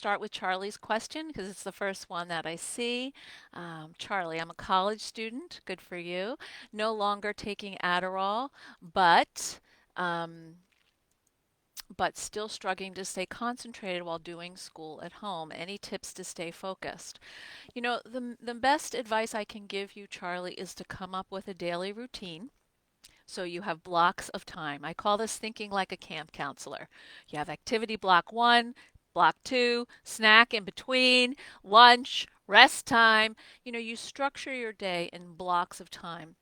start with Charlie's question because it's the first one that I see. Charlie, I'm a college student. Good for you. No longer taking Adderall, but um, but still struggling to stay concentrated while doing school at home. Any tips to stay focused? You know, the best advice I can give you, Charlie, is to come up with a daily routine. So you have blocks of time. I call this thinking like a camp counselor. You have activity block one, block two, snack in between, lunch, rest time. You know, you structure your day in blocks of time.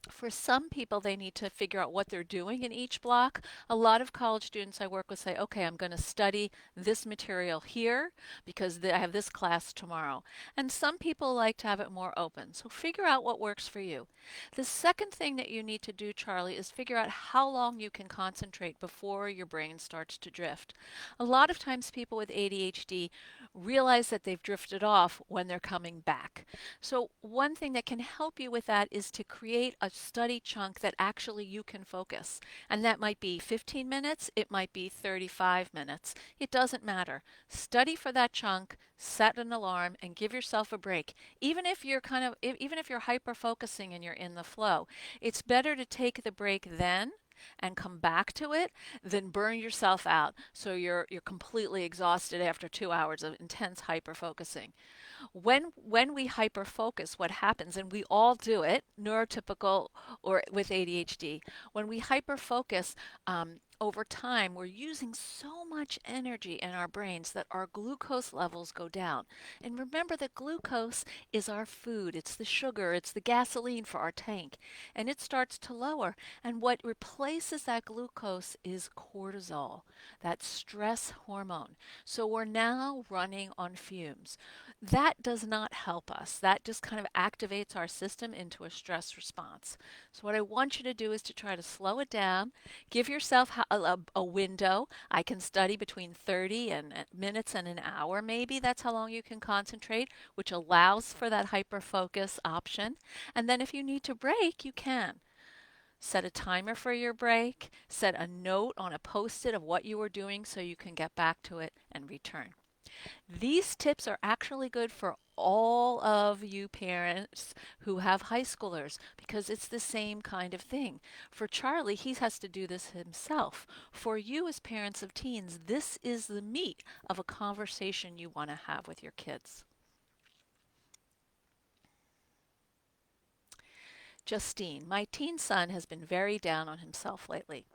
For some people, they need to figure out what they're doing in each block. A lot of college students I work with say, okay, I'm going to study this material here because I have this class tomorrow. And some people like to have it more open. So figure out what works for you. The second thing that you need to do, Charlie, is figure out how long you can concentrate before your brain starts to drift. A lot of times people with ADHD realize that they've drifted off when they're coming back. So one thing that can help you with that is to create a study chunk that actually you can focus. And that might be 15 minutes, it might be 35 minutes. It doesn't matter. Study for that chunk, set an alarm and give yourself a break. Even if you're even if you're hyper focusing and you're in the flow, it's better to take the break then and come back to it than burn yourself out so you're completely exhausted after 2 hours of intense hyper focusing. When we hyper focus, what happens, and we all do it, neurotypical or with ADHD, when we hyper focus, over time, we're using so much energy in our brains that our glucose levels go down. And remember that glucose is our food, it's the sugar, it's the gasoline for our tank, and it starts to lower. And what replaces that glucose is cortisol, that stress hormone. So we're now running on fumes. That does not help us. That just kind of activates our system into a stress response. So what I want you to do is to try to slow it down. Give yourself a window. I can study between 30 and minutes and an hour, maybe. That's how long you can concentrate, which allows for that hyper focus option. And then if you need to break, you can. Set a timer for your break. Set a note on a post-it of what you were doing so you can get back to it and return. These tips are actually good for all of you parents who have high schoolers because it's the same kind of thing. For Charlie, he has to do this himself. For you as parents of teens, this is the meat of a conversation you want to have with your kids. Justine, my teen son has been very down on himself lately.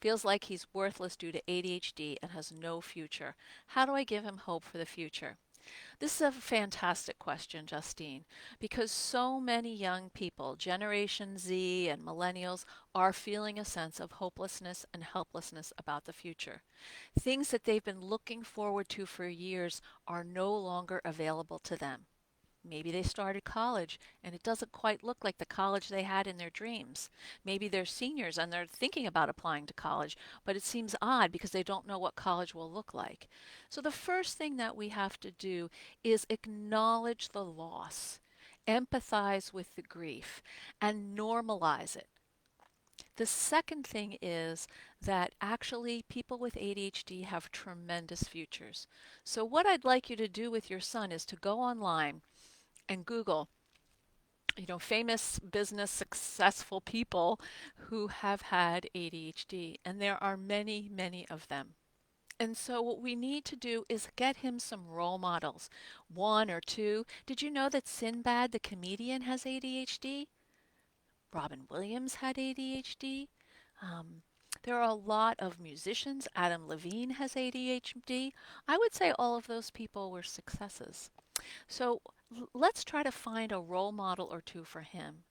Feels like he's worthless due to ADHD and has no future. How do I give him hope for the future? This is a fantastic question, Justine, because so many young people, Generation Z and millennials, are feeling a sense of hopelessness and helplessness about the future. Things that they've been looking forward to for years are no longer available to them. Maybe they started college and it doesn't quite look like the college they had in their dreams. Maybe they're seniors and they're thinking about applying to college, but it seems odd because they don't know what college will look like. So the first thing that we have to do is acknowledge the loss, empathize with the grief, and normalize it. The second thing is that actually people with ADHD have tremendous futures. So what I'd like you to do with your son is to go online and Google, famous business successful people who have had ADHD, and there are many, many of them. And so what we need to do is get him some role models, one or two. Did you know that Sinbad the comedian has ADHD? Robin Williams had ADHD. Um, there are a lot of musicians. Adam Levine has ADHD. I would say all of those people were successes. So let's try to find a role model or two for him.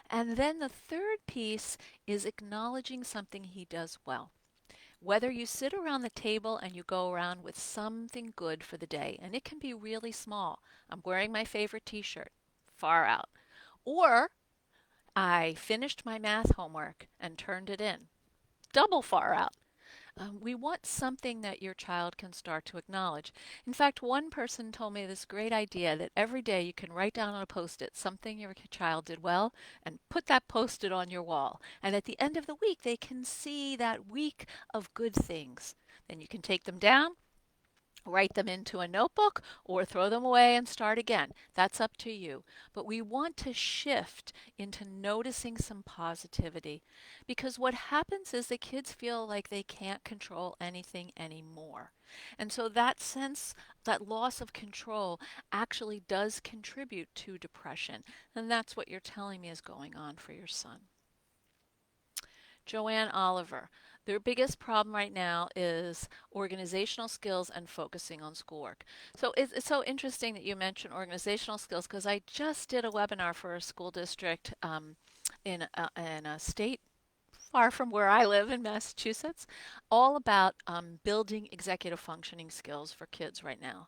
And then the third piece is acknowledging something he does well. Whether you sit around the table and you go around with something good for the day, and it can be really small. I'm wearing my favorite t-shirt, far out. Or I finished my math homework and turned it in, double far out. We want something that your child can start to acknowledge. In fact, one person told me this great idea that every day you can write down on a post-it something your child did well and put that post-it on your wall. And at the end of the week, they can see that week of good things. Then you can take them down, Write them into a notebook or throw them away and start again. That's up to you. But we want to shift into noticing some positivity because what happens is the kids feel like they can't control anything anymore. And so that sense, that loss of control actually does contribute to depression. And that's what you're telling me is going on for your son. Joanne Oliver. Their biggest problem right now is organizational skills and focusing on schoolwork. So it's so interesting that you mentioned organizational skills because I just did a webinar for a school district in a state far from where I live in Massachusetts, all about building executive functioning skills for kids right now.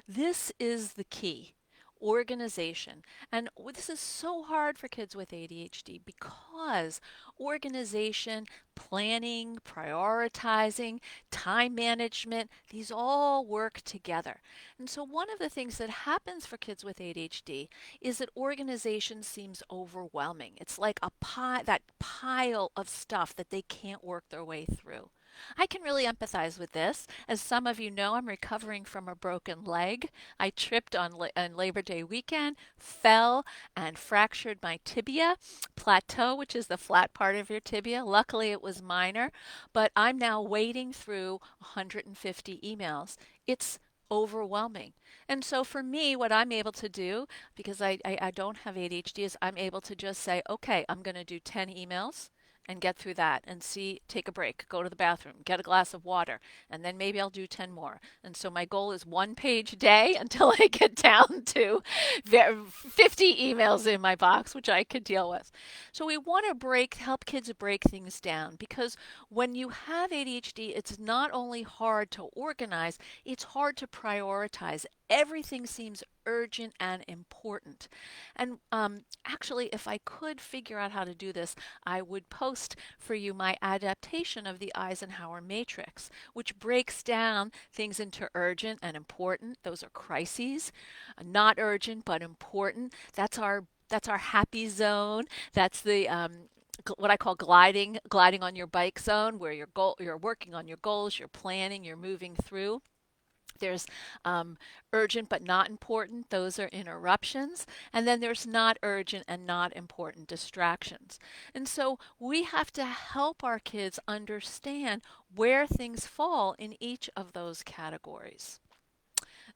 This is the key organization. And this is so hard for kids with ADHD because organization, planning, prioritizing, time management, these all work together. And so, one of the things that happens for kids with ADHD is that organization seems overwhelming. It's like that pile of stuff that they can't work their way through. I can really empathize with this. As some of you know, I'm recovering from a broken leg. I tripped on Labor Day weekend, fell, and fractured my tibia plateau, which is the flat part of your tibia. Luckily, it was minor, but I'm now wading through 150 emails. It's overwhelming. And so for me, what I'm able to do, because I don't have ADHD, is I'm able to just say, okay, I'm going to do 10 emails and get through that and see, take a break, go to the bathroom, get a glass of water, and then maybe I'll do 10 more. And so my goal is one page a day until I get down to 50 emails in my box, which I could deal with. So we want to help kids break things down because when you have ADHD, it's not only hard to organize, it's hard to prioritize. Everything seems urgent and important. And actually, if I could figure out how to do this, I would post for you my adaptation of the Eisenhower matrix, which breaks down things into urgent and important. Those are crises, not urgent but important. That's our happy zone. That's the what I call gliding on your bike zone, where you're working on your goals, you're planning, you're moving through. There's urgent but not important, those are interruptions. And then there's not urgent and not important distractions. And so we have to help our kids understand where things fall in each of those categories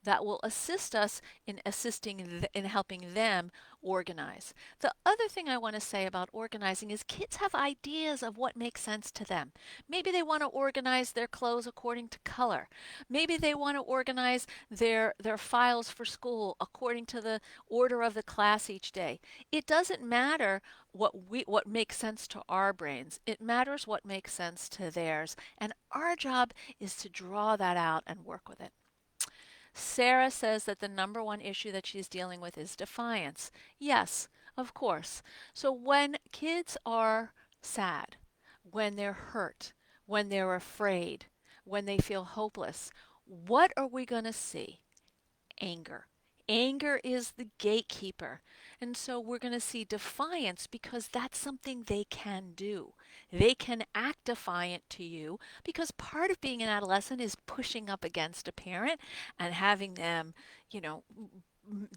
that will assist us in helping them organize. The other thing I want to say about organizing is kids have ideas of what makes sense to them. Maybe they want to organize their clothes according to color. Maybe they want to organize their files for school according to the order of the class each day. It doesn't matter what makes sense to our brains. It matters what makes sense to theirs. And our job is to draw that out and work with it. Sarah says that the number one issue that she's dealing with is defiance. Yes, of course. So when kids are sad, when they're hurt, when they're afraid, when they feel hopeless, what are we going to see? Anger. Anger is the gatekeeper. And so we're going to see defiance because that's something they can do. They can act defiant to you because part of being an adolescent is pushing up against a parent and having them, you know,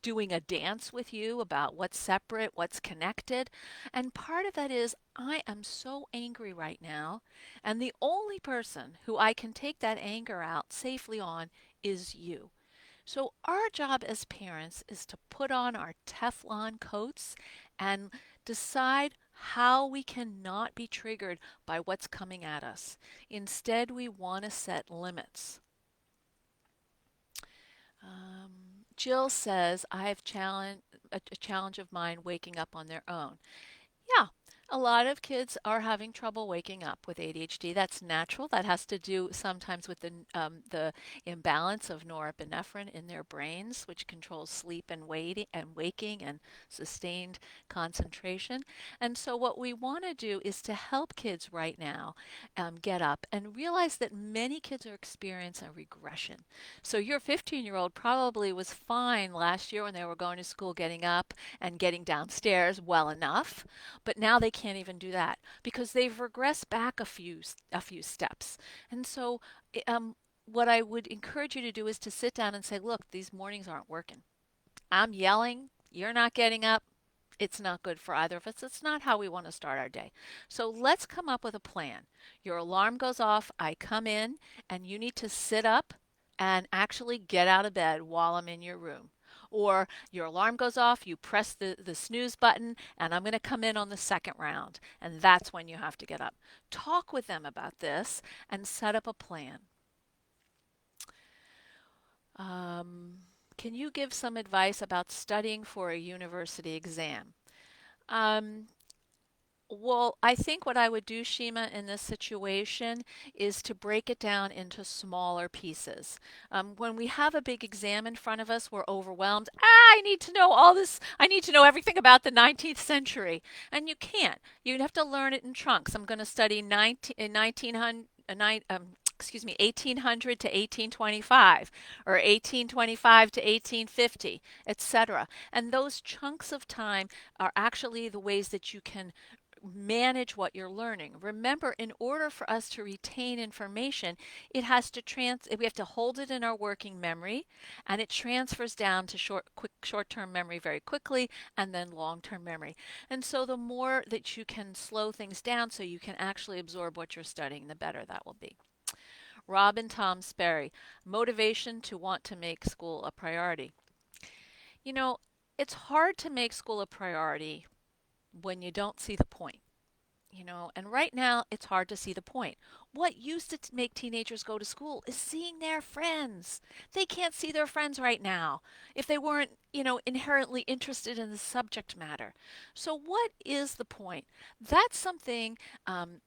doing a dance with you about what's separate, what's connected. And part of that is, I am so angry right now. And the only person who I can take that anger out safely on is you. So, our job as parents is to put on our Teflon coats and decide how we cannot be triggered by what's coming at us. Instead, we want to set limits. Jill says, I have a challenge of mine waking up on their own. Yeah, a lot of kids are having trouble waking up with ADHD. That's natural. That has to do sometimes with the imbalance of norepinephrine in their brains, which controls sleep and waking and sustained concentration. And so, what we want to do is to help kids right now get up and realize that many kids are experiencing a regression. So, your 15-year-old probably was fine last year when they were going to school, getting up and getting downstairs well enough, but now they can't even do that because they've regressed back a few steps. And so what I would encourage you to do is to sit down and say, look, these mornings aren't working. I'm yelling. You're not getting up. It's not good for either of us. It's not how we want to start our day. So let's come up with a plan. Your alarm goes off. I come in, and you need to sit up and actually get out of bed while I'm in your room. Or your alarm goes off, you press the snooze button, and I'm going to come in on the second round. And that's when you have to get up. Talk with them about this and set up a plan. Um, can you give some advice about studying for a university exam? Um, well, I think what I would do, Shima, in this situation is to break it down into smaller pieces. When we have a big exam in front of us, we're overwhelmed. I need to know all this. I need to know everything about the 19th century. And you can't. You'd have to learn it in chunks. I'm going to study 1900, 1800 to 1825 or 1825 to 1850, etc. And those chunks of time are actually the ways that you can manage what you're learning. Remember, in order for us to retain information, it has to we have to hold it in our working memory, and it transfers down to short-term memory very quickly, and then long-term memory. And so the more that you can slow things down so you can actually absorb what you're studying, the better that will be. Robin Tom Sperry, motivation to want to make school a priority. You know, it's hard to make school a priority when you don't see the point. And right now it's hard to see the point. What used to make teenagers go to school is seeing their friends. They can't see their friends right now if they weren't, inherently interested in the subject matter. So, what is the point? That's something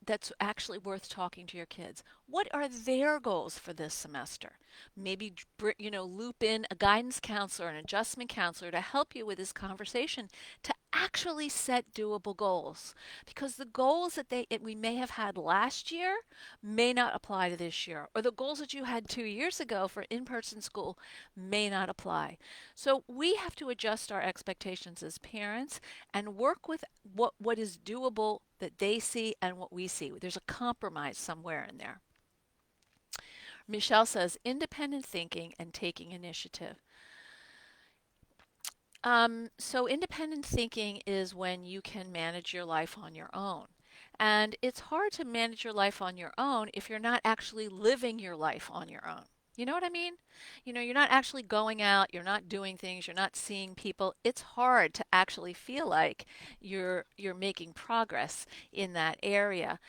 that's actually worth talking to your kids. What are their goals for this semester? Maybe, loop in a guidance counselor, an adjustment counselor to help you with this conversation to actually set doable goals, because the goals that we may have had last year may not apply to this year, or the goals that you had 2 years ago for in-person school may not apply. So we have to adjust our expectations as parents and work with what is doable that they see and what we see. There's a compromise somewhere in there. Michelle says independent thinking and taking initiative. So independent thinking is when you can manage your life on your own. And it's hard to manage your life on your own if you're not actually living your life on your own. You know what I mean? You're not actually going out, you're not doing things, you're not seeing people. It's hard to actually feel like you're making progress in that area.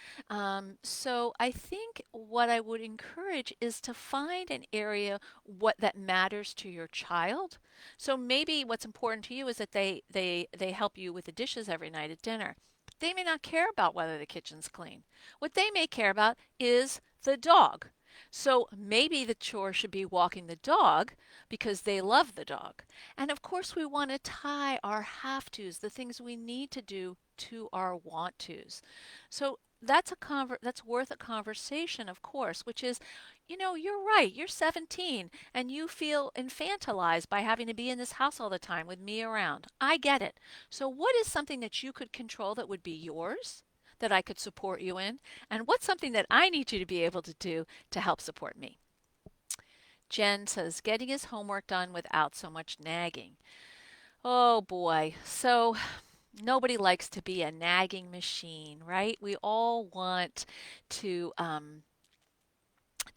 So I think what I would encourage is to find an area what that matters to your child. So maybe what's important to you is that they help you with the dishes every night at dinner. They may not care about whether the kitchen's clean. What they may care about is the dog. So maybe the chore should be walking the dog because they love the dog. And of course, we want to tie our have tos, the things we need to do, to our want tos. So that's worth a conversation, of course, which is, you're right. You're 17 and you feel infantilized by having to be in this house all the time with me around. I get it. So what is something that you could control that would be yours, that I could support you in? And what's something that I need you to be able to do to help support me? Jen says, getting his homework done without so much nagging. Oh boy. So nobody likes to be a nagging machine, right? We all want to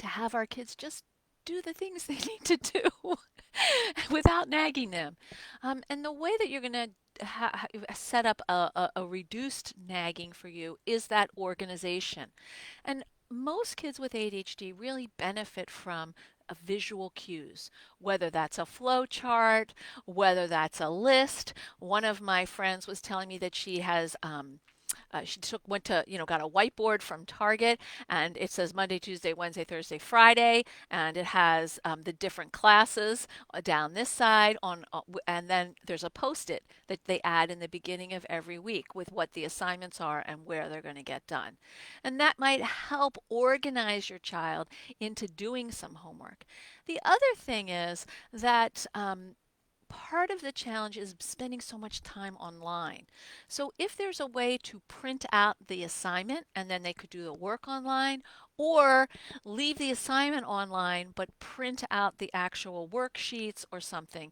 have our kids just do the things they need to do without nagging them. And the way that you're going to set up a reduced nagging for you is that organization. And most kids with ADHD really benefit from visual cues, whether that's a flow chart, whether that's a list. One of my friends was telling me that went to, got a whiteboard from Target, and it says Monday, Tuesday, Wednesday, Thursday, Friday, and it has the different classes down this side and then there's a post-it that they add in the beginning of every week with what the assignments are and where they're going to get done. And that might help organize your child into doing some homework. The other thing is that part of the challenge is spending so much time online. So if there's a way to print out the assignment and then they could do the work online, Or leave the assignment online, but print out the actual worksheets or something.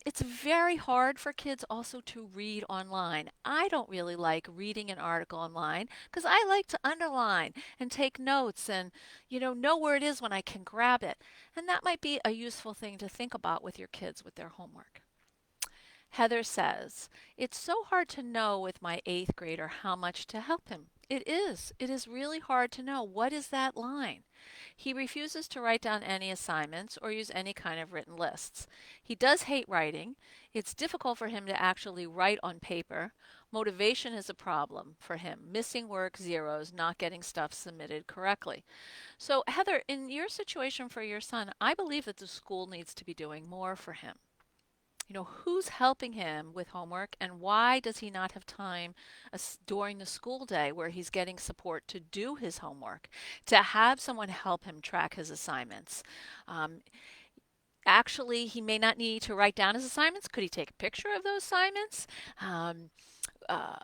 It's very hard for kids also to read online. I don't really like reading an article online because I like to underline and take notes and, know where it is when I can grab it. And that might be a useful thing to think about with your kids with their homework. Heather says, it's so hard to know with my eighth grader how much to help him. It is. It is really hard to know. What is that line? He refuses to write down any assignments or use any kind of written lists. He does hate writing. It's difficult for him to actually write on paper. Motivation is a problem for him. Missing work, zeros, not getting stuff submitted correctly. So, Heather, in your situation for your son, I believe that the school needs to be doing more for him. Who's helping him with homework and why does he not have time during the school day where he's getting support to do his homework, to have someone help him track his assignments? Um, Actually, he may not need to write down his assignments. Could he take a picture of those assignments? Um, uh,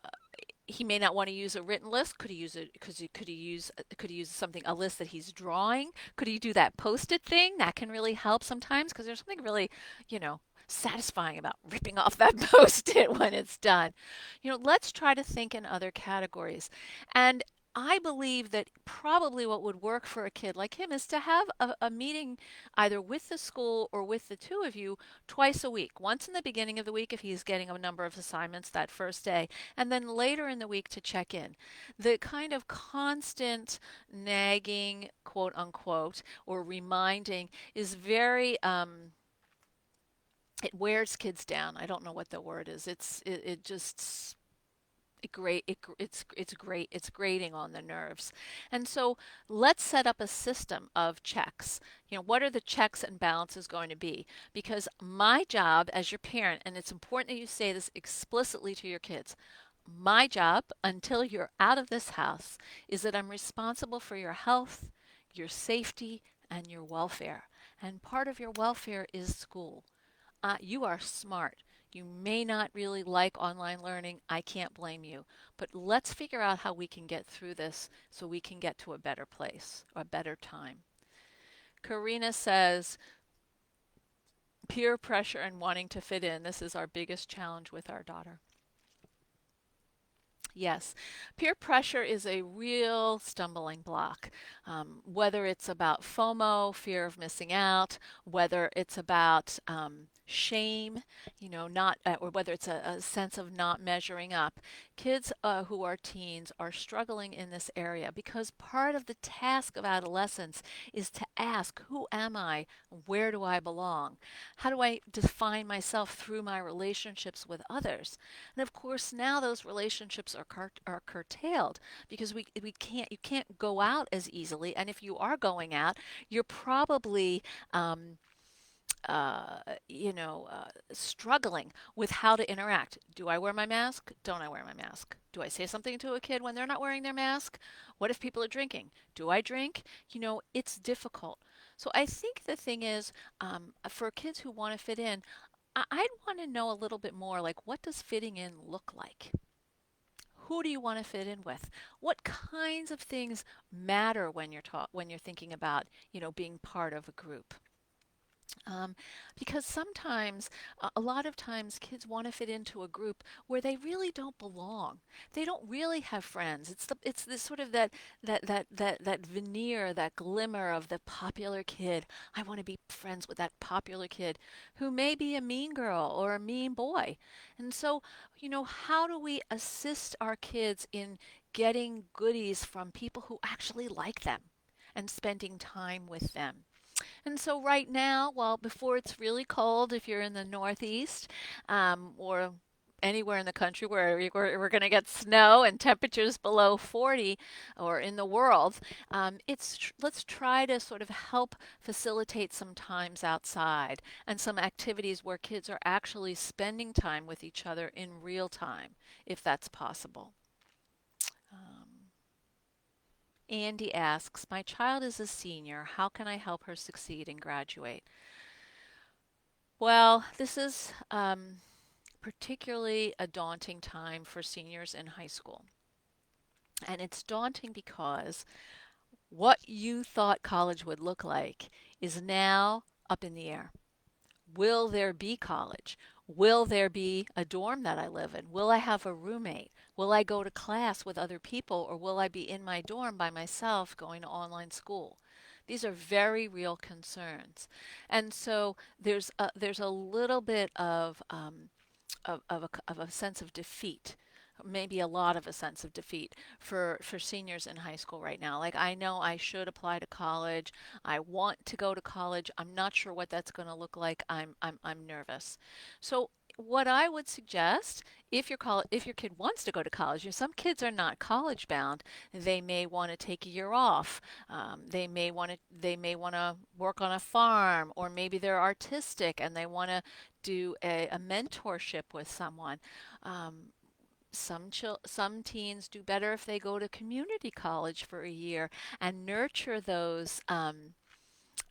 he may not want to use a written list. Could he use it? Could he use something, a list that he's drawing? Could he do that post-it thing? That can really help sometimes because there's something really, you know, satisfying about ripping off that post-it when it's done. Let's try to think in other categories. And I believe that probably what would work for a kid like him is to have a meeting either with the school or with the two of you twice a week. Once in the beginning of the week if he's getting a number of assignments that first day, and then later in the week to check in. The kind of constant nagging, quote unquote, or reminding is very it wears kids down. I don't know what the word is. It just it's great, it's grating on the nerves. And so let's set up a system of checks. What are the checks and balances going to be? Because my job as your parent, and it's important that you say this explicitly to your kids, my job until you're out of this house is that I'm responsible for your health, your safety, and your welfare. And part of your welfare is school. You are smart. You may not really like online learning. I can't blame you. But let's figure out how we can get through this so we can get to a better place, a better time. Karina says, peer pressure and wanting to fit in. This is our biggest challenge with our daughter. Yes, peer pressure is a real stumbling block. Whether it's about FOMO, fear of missing out, whether it's about shame, not, or whether it's a sense of not measuring up. Kids who are teens are struggling in this area because part of the task of adolescence is to ask, who am I? Where do I belong? How do I define myself through my relationships with others? And of course, now those relationships are curtailed because we can't you can't go out as easily. And if you are going out, you're probably um, uh, struggling with how to interact. Do I wear my mask? Don't I wear my mask? Do I say something to a kid when they're not wearing their mask? What if people are drinking? Do I drink? It's difficult. So I think the thing is, for kids who want to fit in, I'd want to know a little bit more like what does fitting in look like? Who do you want to fit in with? What kinds of things matter when you're thinking about, being part of a group? Um, because sometimes, a lot of times, kids want to fit into a group where they really don't belong. They don't really have friends. It's this sort of that veneer, that glimmer of the popular kid. I want to be friends with that popular kid who may be a mean girl or a mean boy. And so, how do we assist our kids in getting goodies from people who actually like them and spending time with them? And so right now, well, before it's really cold, if you're in the Northeast, or anywhere in the country where we're going to get snow and temperatures below 40, or in the world, let's try to sort of help facilitate some times outside and some activities where kids are actually spending time with each other in real time, if that's possible. Um, Andy asks, my child is a senior. How can I help her succeed and graduate? Well, this is particularly a daunting time for seniors in high school. And it's daunting because What you thought college would look like is now up in the air. Will there be college? Will there be a dorm that I live in? Will I have a roommate? Will I go to class with other people, or will I be in my dorm by myself going to online school? These are very real concerns. And so there's a little bit of a sense of defeat, maybe a lot of a sense of defeat for seniors in high school right now. Like, I know I should apply to college. I want to go to college. I'm not sure what that's going to look like. I'm nervous. So what I would suggest, if your kid wants to go to college, some kids are not college bound. They may want to take a year off. They may want to work on a farm, or maybe they're artistic and they want to do a mentorship with someone. Um, some teens do better if they go to community college for a year and nurture those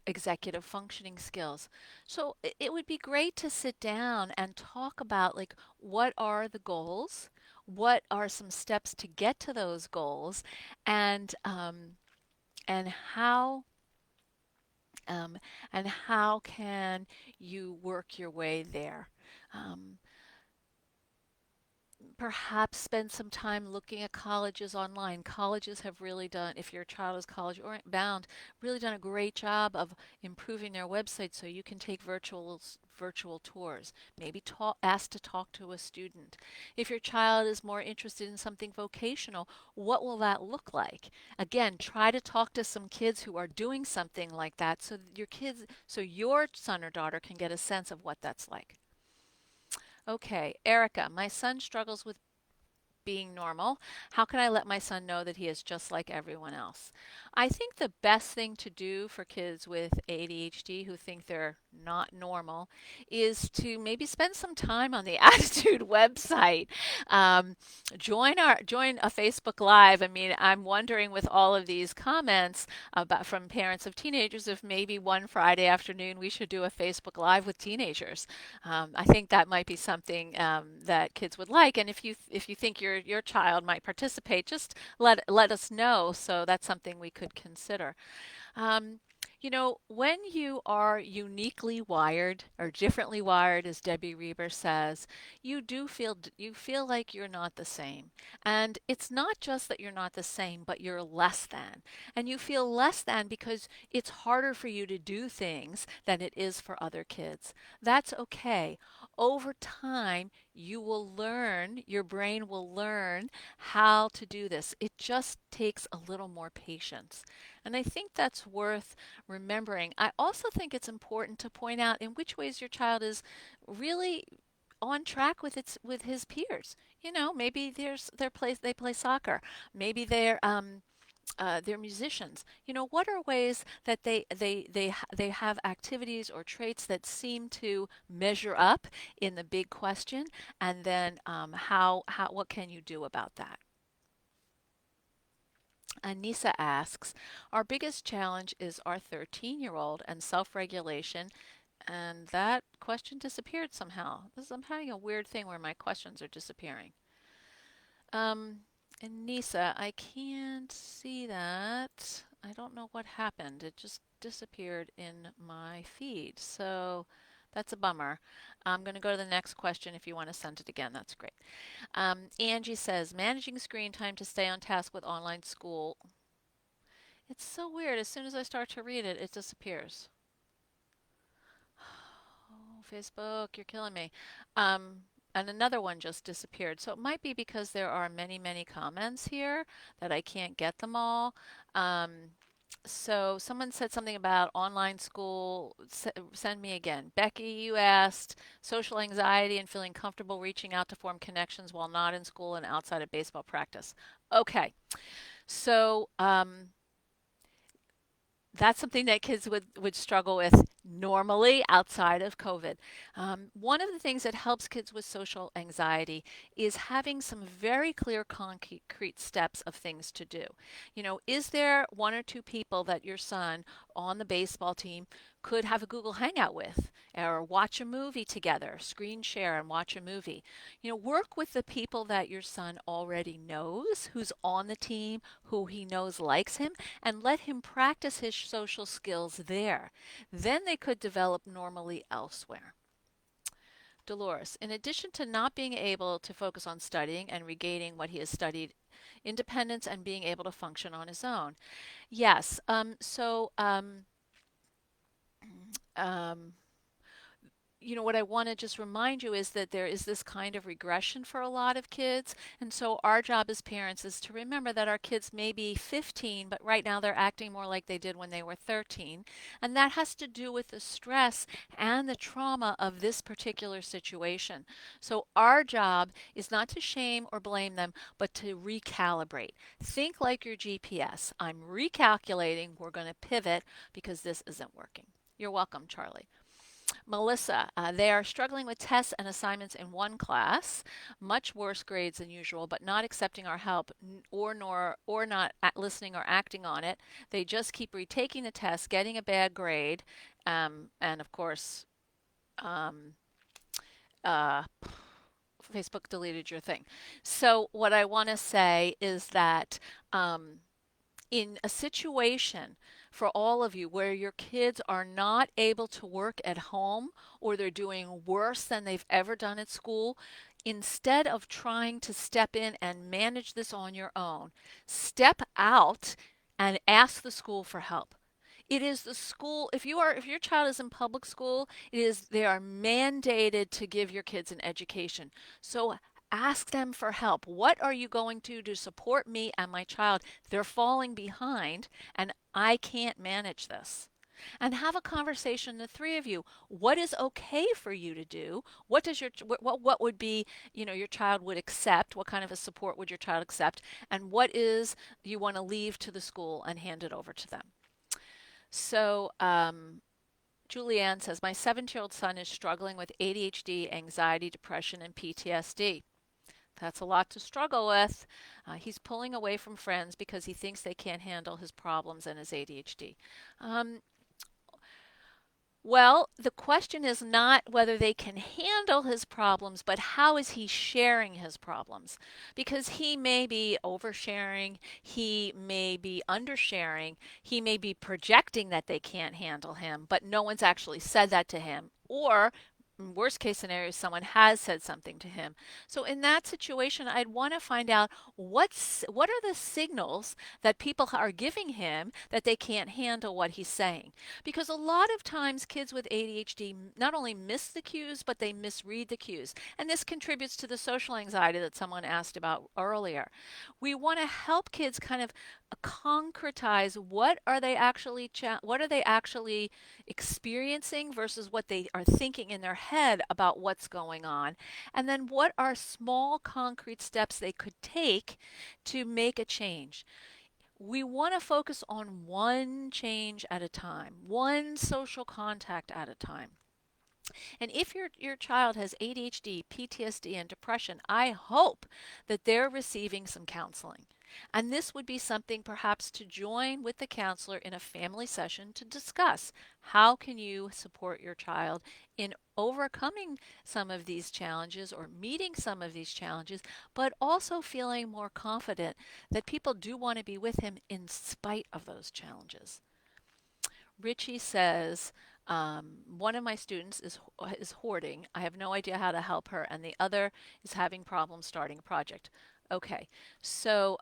executive functioning skills. So it would be great to sit down and talk about, like, what are the goals, what are some steps to get to those goals, and and how um, and how can you work your way there. Um, Perhaps spend some time looking at colleges online. Colleges have really done, if your child is college or bound, really done a great job of improving their website so you can take virtual tours. Maybe ask to talk to a student. If your child is more interested in something vocational, what will that look like? Again, try to talk to some kids who are doing something like that so that your son or daughter can get a sense of what that's like. Okay, Erica, my son struggles with being normal. How can I let my son know that he is just like everyone else? I think the best thing to do for kids with ADHD who think they're not normal is to maybe spend some time on the Attitude website. Um, join a Facebook Live. I mean, I'm wondering, with all of these comments about from parents of teenagers, if maybe one Friday afternoon we should do a Facebook Live with teenagers. I think that might be something that kids would like. And if you think your child might participate, just let us know. So that's something we could consider. Um, when you are uniquely wired or differently wired, as Debbie Reber says, you feel like you're not the same. And it's not just that you're not the same, but you're less than. And you feel less than because it's harder for you to do things than it is for other kids. That's okay. Over time, your brain will learn how to do this. It just takes a little more patience. And I think that's worth remembering. I also think it's important to point out in which ways your child is really on track with his peers. Maybe they play soccer. Maybe they're musicians. What are ways that they have activities or traits that seem to measure up in the big question, and then how what can you do about that? Anissa asks, our biggest challenge is our 13-year-old and self-regulation, and that question disappeared somehow. I'm having a weird thing where my questions are disappearing. Um, Anissa, I can't see that. I don't know what happened. It just disappeared in my feed. So that's a bummer. I'm going to go to the next question. If you want to send it again, that's great. Angie says, managing screen time to stay on task with online school. It's so weird. As soon as I start to read it, it disappears. Oh, Facebook, you're killing me. Um, and another one just disappeared. So it might be because there are many, many comments here that I can't get them all. Um, so someone said something about online school. Send me again. Becky, you asked social anxiety and feeling comfortable reaching out to form connections while not in school and outside of baseball practice. Okay. So that's something that kids would struggle with normally outside of COVID. One of the things that helps kids with social anxiety is having some very clear, concrete steps of things to do. Is there one or two people that your son on the baseball team could have a Google Hangout with, or watch a movie together, screen share and watch a movie? Work with the people that your son already knows, who's on the team, who he knows likes him, and let him practice his social skills there. Then they could develop normally elsewhere. Dolores, in addition to not being able to focus on studying and regaining what he has studied, independence and being able to function on his own. Yes. Um, what I want to just remind you is that there is this kind of regression for a lot of kids. And so our job as parents is to remember that our kids may be 15, but right now they're acting more like they did when they were 13. And that has to do with the stress and the trauma of this particular situation. So our job is not to shame or blame them, but to recalibrate. Think like your GPS. I'm recalculating. We're going to pivot because this isn't working. You're welcome, Charlie. Melissa, they are struggling with tests and assignments in one class, much worse grades than usual, but not accepting our help or not listening or acting on it. They just keep retaking the test, getting a bad grade, and of course, um, uh, Facebook deleted your thing. So what I want to say is that in a situation for all of you where your kids are not able to work at home or they're doing worse than they've ever done at school, instead of trying to step in and manage this on your own, step out and ask the school for help. It is the school, if your child is in public school, they are mandated to give your kids an education. So ask them for help. What are you going to support me and my child? They're falling behind and I can't manage this. And have a conversation, the three of you. What is okay for you to do? What would be, your child would accept? What kind of a support would your child accept? And what is you want to leave to the school and hand it over to them? So, Julianne says, my 7-year-old son is struggling with ADHD, anxiety, depression, and PTSD. That's a lot to struggle with. He's pulling away from friends because he thinks they can't handle his problems and his ADHD. Um, well, the question is not whether they can handle his problems, but how is he sharing his problems? Because he may be oversharing, he may be undersharing, he may be projecting that they can't handle him, but no one's actually said that to him. Or worst case scenario, someone has said something to him. So in that situation, I'd want to find out what are the signals that people are giving him that they can't handle what he's saying. Because a lot of times kids with ADHD not only miss the cues, but they misread the cues. And this contributes to the social anxiety that someone asked about earlier. We want to help kids kind of concretize what are they actually experiencing versus what they are thinking in their head about what's going on, and then what are small concrete steps they could take to make a change. We want to focus on one change at a time, one social contact at a time. And if your child has ADHD, PTSD, and depression, I hope that they're receiving some counseling. And this would be something perhaps to join with the counselor in a family session to discuss how can you support your child in overcoming some of these challenges or meeting some of these challenges, but also feeling more confident that people do want to be with him in spite of those challenges. Richie says, one of my students is hoarding. I have no idea how to help her, and the other is having problems starting a project. Okay, so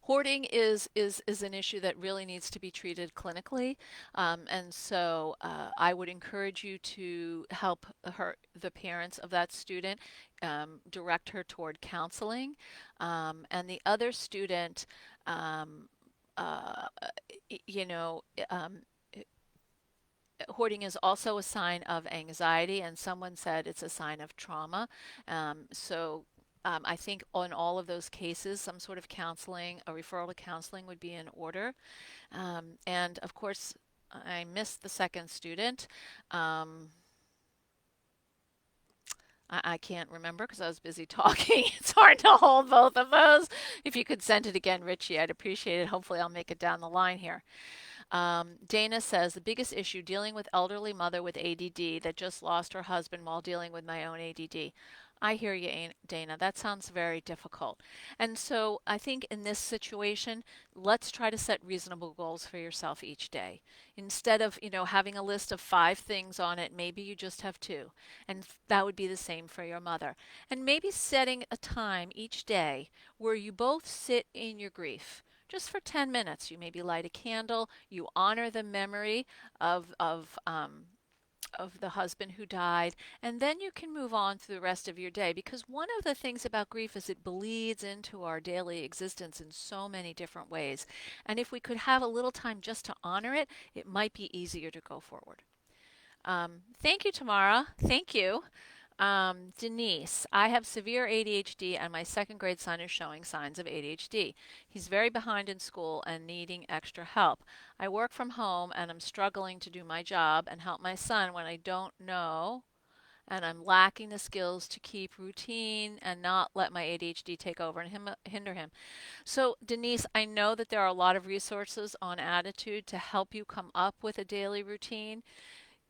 hoarding is an issue that really needs to be treated clinically, and so I would encourage you to help the parents of that student, direct her toward counseling, and the other student. Um, uh, you know, um, Hoarding is also a sign of anxiety, and someone said it's a sign of trauma. So I think on all of those cases, some sort of counseling, a referral to counseling would be in order. And of course, I missed the second student. Um, I can't remember because I was busy talking. It's hard to hold both of those. If you could send it again, Richie, I'd appreciate it. Hopefully, I'll make it down the line here. Dana says the biggest issue dealing with elderly mother with ADD that just lost her husband while dealing with my own ADD. I hear you, Dana. That sounds very difficult. And so I think in this situation, let's try to set reasonable goals for yourself each day. Instead of, having a list of 5 things on it, maybe you just have two. And that would be the same for your mother. And maybe setting a time each day where you both sit in your grief just for 10 minutes. You maybe light a candle, you honor the memory of the husband who died, and then you can move on through the rest of your day. Because one of the things about grief is it bleeds into our daily existence in so many different ways. And if we could have a little time just to honor it, it might be easier to go forward. Thank you, Tamara. Thank you. Denise, I have severe ADHD and my second grade son is showing signs of ADHD. He's very behind in school and needing extra help. I work from home and I'm struggling to do my job and help my son when I don't know and I'm lacking the skills to keep routine and not let my ADHD take over and hinder him. So, Denise, I know that there are a lot of resources on Attitude to help you come up with a daily routine.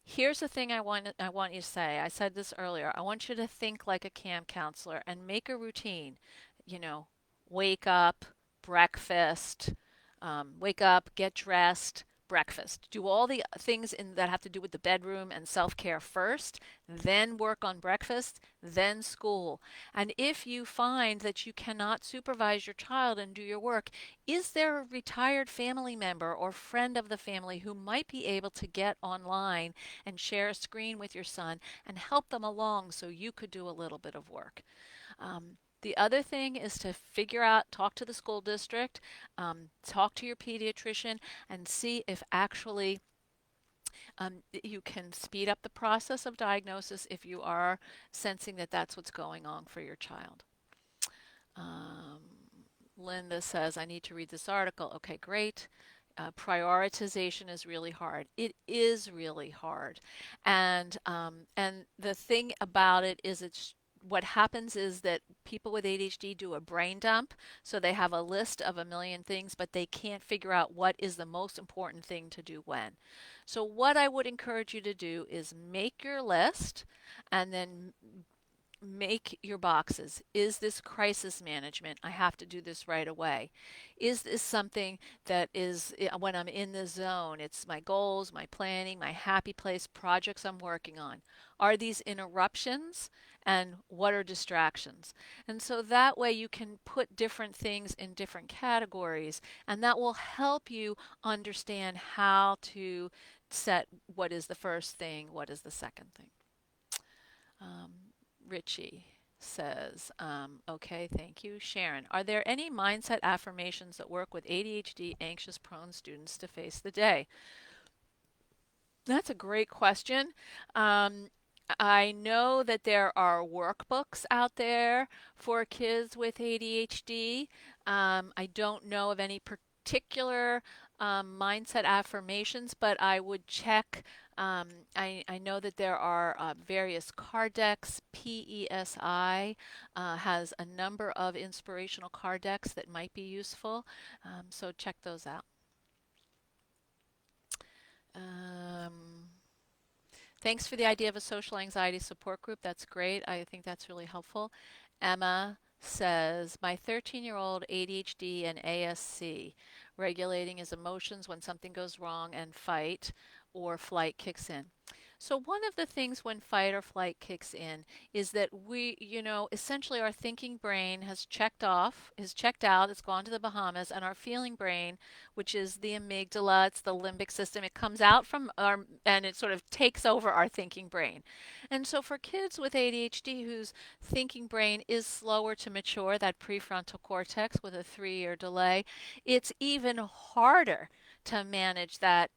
Here's the thing I want you to say. I said this earlier. I want you to think like a camp counselor and make a routine. You know, wake up, breakfast, wake up, get dressed, breakfast. Do all the things that have to do with the bedroom and self-care first, then work on breakfast, then school. And if you find that you cannot supervise your child and do your work, is there a retired family member or friend of the family who might be able to get online and share a screen with your son and help them along so you could do a little bit of work? The other thing is to figure out, talk to the school district, talk to your pediatrician, and see if actually you can speed up the process of diagnosis if you are sensing that that's what's going on for your child. Um, Linda says, I need to read this article. Okay, great. Prioritization is really hard. It is really hard, and the thing about it is it's what happens is that people with ADHD do a brain dump, so they have a list of a million things, but they can't figure out what is the most important thing to do when. So what I would encourage you to do is make your list and then make your boxes. Is this crisis management? I have to do this right away. Is this something that is when I'm in the zone? It's my goals, my planning, my happy place, projects I'm working on. Are these interruptions? And what are distractions? And so that way you can put different things in different categories, and that will help you understand how to set what is the first thing, what is the second thing. Um, Richie says, okay, thank you. Sharon, are there any mindset affirmations that work with ADHD anxious prone students to face the day? That's a great question. Um, I know that there are workbooks out there for kids with ADHD. I don't know of any particular mindset affirmations, but I would check. Um, I know that there are various card decks. PESI has a number of inspirational card decks that might be useful, so check those out. Um, Thanks for the idea of a social anxiety support group. That's great. I think that's really helpful. Emma says, my 13-year-old ADHD and ASC, regulating his emotions when something goes wrong and fight or flight kicks in. So one of the things when fight or flight kicks in is that we, essentially our thinking brain has checked off, has checked out, it's gone to the Bahamas, and our feeling brain, which is the amygdala, it's the limbic system, it comes out from our, and it sort of takes over our thinking brain. And so for kids with ADHD whose thinking brain is slower to mature, that prefrontal cortex with a 3-year delay, it's even harder to manage that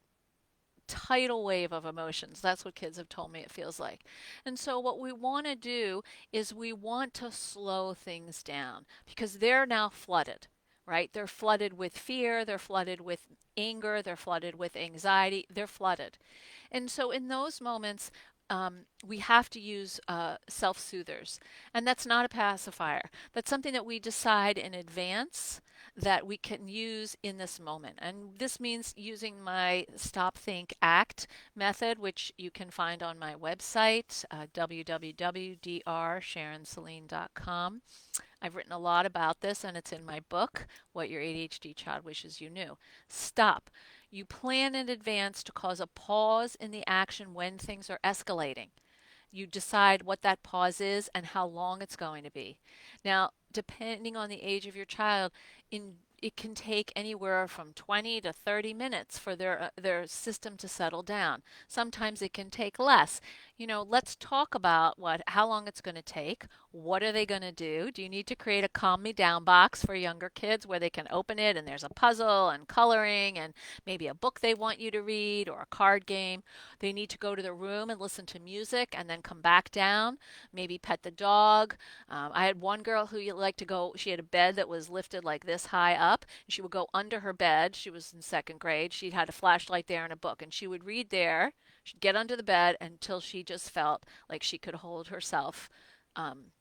tidal wave of emotions. That's what kids have told me it feels like. And so what we want to do is we want to slow things down because they're now flooded, right? They're flooded with fear, they're flooded with anger, they're flooded with anxiety, they're flooded. And so in those moments, we have to use self soothers. And that's not a pacifier. That's something that we decide in advance that we can use in this moment. And this means using my stop, think, act method, which you can find on my website, www.drSharonceline.com. I've written a lot about this, and it's in my book, What Your ADHD Child Wishes You Knew. Stop. You plan in advance to cause a pause in the action when things are escalating. You decide what that pause is and how long it's going to be. Now, depending on the age of your child, it can take anywhere from 20 to 30 minutes for their system to settle down. Sometimes it can take less. Let's talk about how long it's going to take. What are they going to do? Do you need to create a calm me down box for younger kids where they can open it and there's a puzzle and coloring and maybe a book they want you to read or a card game? They need to go to the room and listen to music and then come back down, maybe pet the dog. I had one girl who liked to go, she had a bed that was lifted like this high up. And she would go under her bed. She was in second grade. She had a flashlight there and a book, and she would read there. She'd get under the bed until she just felt like she could hold herself um,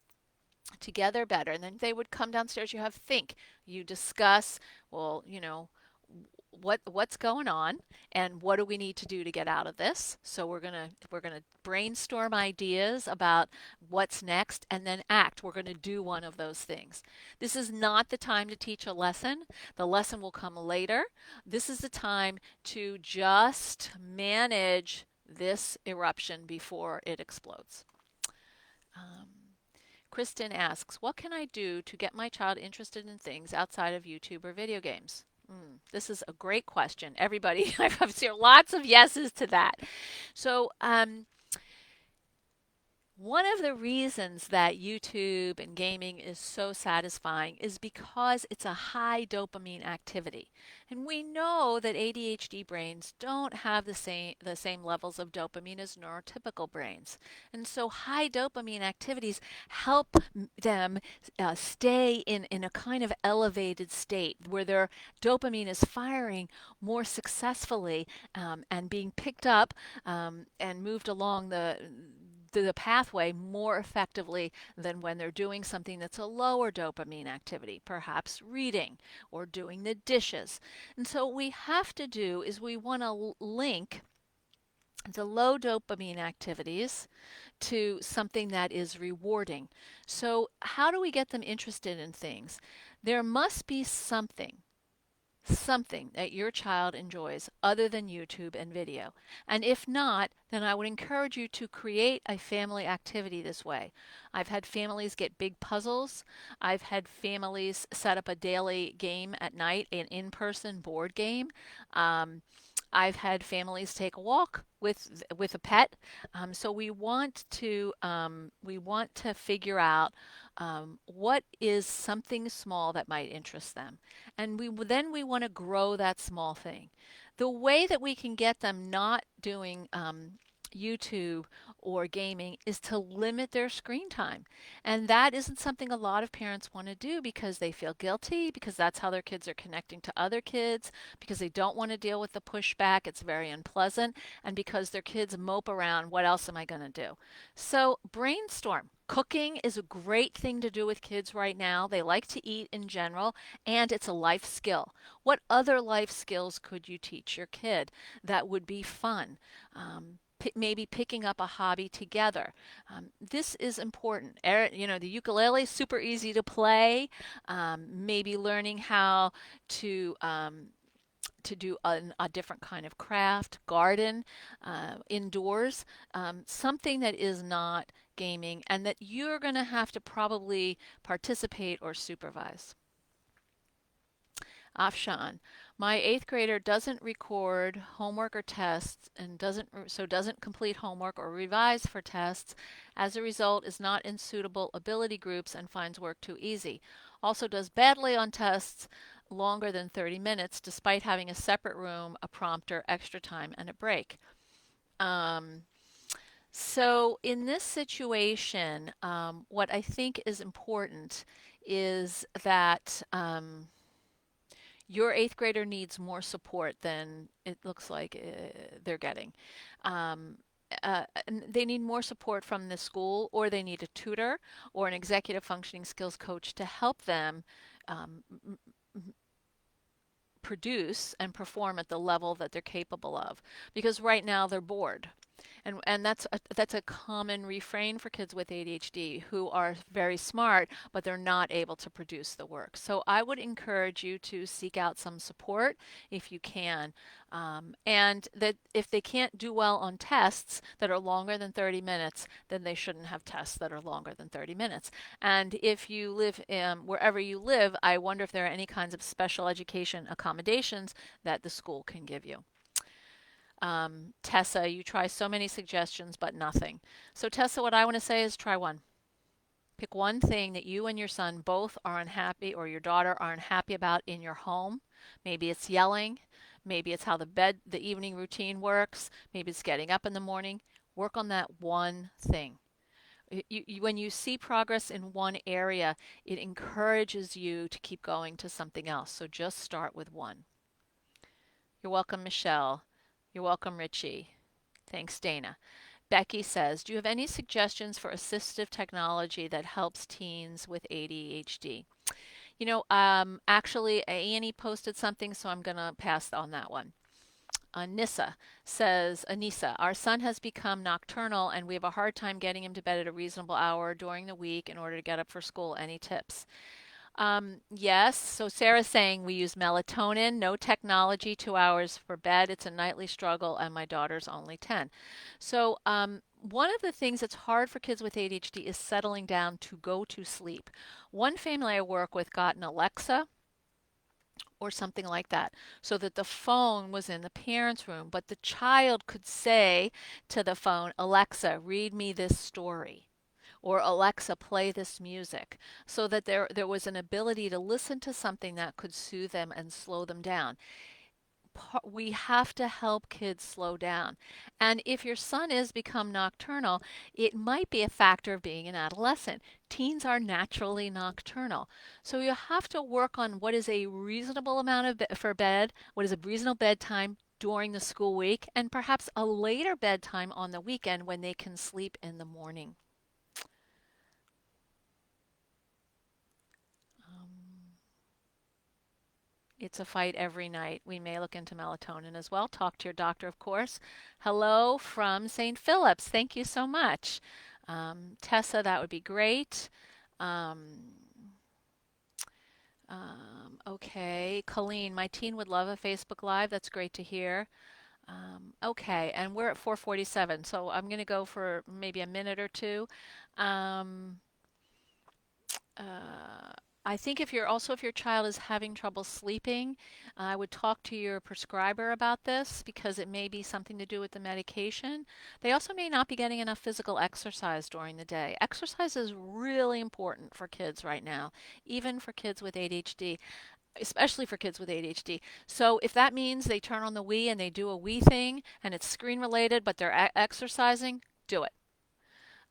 together better. And then they would come downstairs. You have think. You discuss, well, what's going on and what do we need to do to get out of this. So we're going to brainstorm ideas about what's next and then act. We're going to do one of those things. This is not the time to teach a lesson. The lesson will come later. This is the time to just manage this eruption before it explodes. um, Kristen asks, what can I do to get my child interested in things outside of YouTube or video games? This is a great question. Everybody, I've seen lots of yeses to that. So, one of the reasons that YouTube and gaming is so satisfying is because it's a high dopamine activity. And we know that ADHD brains don't have the same levels of dopamine as neurotypical brains. And so high dopamine activities help them stay in a kind of elevated state where their dopamine is firing more successfully and being picked up and moved along the pathway more effectively than when they're doing something that's a lower dopamine activity, perhaps reading or doing the dishes. And so what we have to do is we want to link the low dopamine activities to something that is rewarding. So how do we get them interested in things? There must be something that your child enjoys other than YouTube and video. And if not, then I would encourage you to create a family activity this way. I've had families get big puzzles. I've had families set up a daily game at night, an in-person board game. Um, I've had families take a walk with a pet. So we want to figure out what is something small that might interest them, and we want to grow that small thing. The way that we can get them not doing YouTube or gaming is to limit their screen time. And that isn't something a lot of parents want to do because they feel guilty, because that's how their kids are connecting to other kids, because they don't want to deal with the pushback. It's very unpleasant. And because their kids mope around, what else am I going to do? So brainstorm. Cooking is a great thing to do with kids right now. They like to eat in general, and it's a life skill. What other life skills could you teach your kid that would be fun? Maybe picking up a hobby together. This is important. The ukulele is super easy to play. Maybe learning how to do a different kind of craft, garden, indoors, something that is not gaming and that you're going to have to probably participate or supervise. Afshan, my eighth grader doesn't record homework or tests and doesn't complete homework or revise for tests. As a result, is not in suitable ability groups and finds work too easy. Also does badly on tests longer than 30 minutes despite having a separate room, a prompter, extra time, and a break. Um, so, in this situation, what I think is important is that your eighth grader needs more support than it looks like they're getting. Um, they need more support from the school, or they need a tutor or an executive functioning skills coach to help them um, produce and perform at the level that they're capable of. Because right now they're bored. And that's a common refrain for kids with ADHD who are very smart, but they're not able to produce the work. So I would encourage you to seek out some support if you can. And that if they can't do well on tests that are longer than 30 minutes, then they shouldn't have tests that are longer than 30 minutes. And if you live wherever you live, I wonder if there are any kinds of special education accommodations that the school can give you. Tessa, you try so many suggestions, but nothing. So, Tessa, what I want to say is try one. Pick one thing that you and your son both are unhappy or your daughter are unhappy about in your home. Maybe it's yelling. Maybe it's how the evening routine works. Maybe it's getting up in the morning. Work on that one thing. When you see progress in one area, it encourages you to keep going to something else. So just start with one. You're welcome, Michelle. You're welcome, Richie. Thanks, Dana. Becky says, do you have any suggestions for assistive technology that helps teens with ADHD? Actually, Annie posted something, so I'm going to pass on that one. Anissa says, Anissa, our son has become nocturnal and we have a hard time getting him to bed at a reasonable hour during the week in order to get up for school. Any tips? Yes. So Sarah's saying we use melatonin, no technology, 2 hours for bed. It's a nightly struggle, and my daughter's only 10. So, one of the things that's hard for kids with ADHD is settling down to go to sleep. One family I work with got an Alexa or something like that so that the phone was in the parents' room, but the child could say to the phone, Alexa, read me this story, or Alexa, play this music, so that there was an ability to listen to something that could soothe them and slow them down. We have to help kids slow down. And if your son is become nocturnal, it might be a factor of being an adolescent. Teens are naturally nocturnal. So you have to work on what is a reasonable amount for bed, what is a reasonable bedtime during the school week, and perhaps a later bedtime on the weekend when they can sleep in the morning. Um, it's a fight every night. We may look into melatonin as well. Talk to your doctor, of course. Hello from St. Philip's. Thank you so much. Tessa, that would be great. Um, okay. Colleen, my teen would love a Facebook Live. That's great to hear. Okay, and we're at 4:47, so I'm going to go for maybe a minute or two. Um, uh, I think if your child is having trouble sleeping, I would talk to your prescriber about this because it may be something to do with the medication. They also may not be getting enough physical exercise during the day. Exercise is really important for kids right now, even for kids with ADHD, especially for kids with ADHD. So if that means they turn on the Wii and they do a Wii thing and it's screen related, but they're exercising, do it.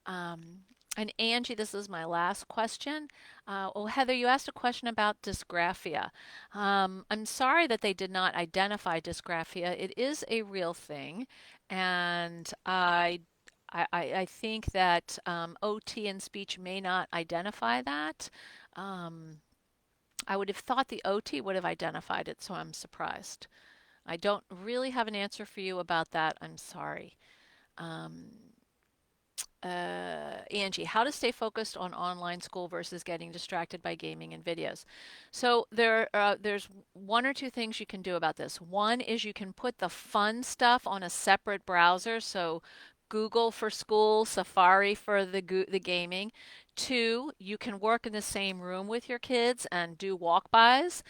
Um, and Angie, this is my last question. Heather, you asked a question about dysgraphia. I'm sorry that they did not identify dysgraphia. It is a real thing, and I think that OT and speech may not identify that. Um, I would have thought the OT would have identified it, so I'm surprised. I don't really have an answer for you about that. I'm sorry. Um, Angie, how to stay focused on online school versus getting distracted by gaming and videos. So there's one or two things you can do about this. One is you can put the fun stuff on a separate browser. So Google for school, Safari for the gaming. Two, you can work in the same room with your kids and do walk-bys.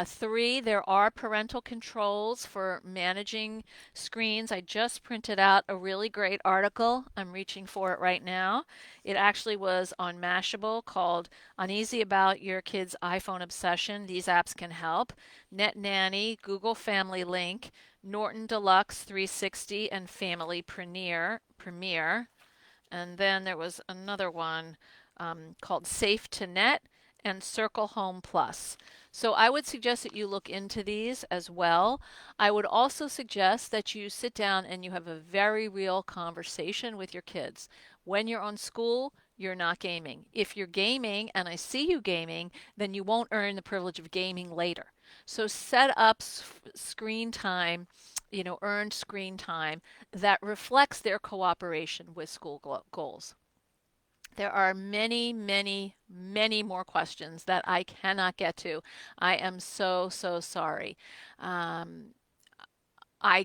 Three, there are parental controls for managing screens. I just printed out a really great article. I'm reaching for it right now. It actually was on Mashable called Uneasy About Your Kids' iPhone Obsession. These apps can help. Net Nanny, Google Family Link, Norton Deluxe 360, and Family Premier. And then there was another one called Safe to Net and Circle Home Plus. So I would suggest that you look into these as well. I would also suggest that you sit down and you have a very real conversation with your kids. When you're on school, you're not gaming. If you're gaming and I see you gaming, then you won't earn the privilege of gaming later. So set up screen time, earned screen time that reflects their cooperation with school goals. There are many, many, many more questions that I cannot get to. I am so, so sorry. Um, I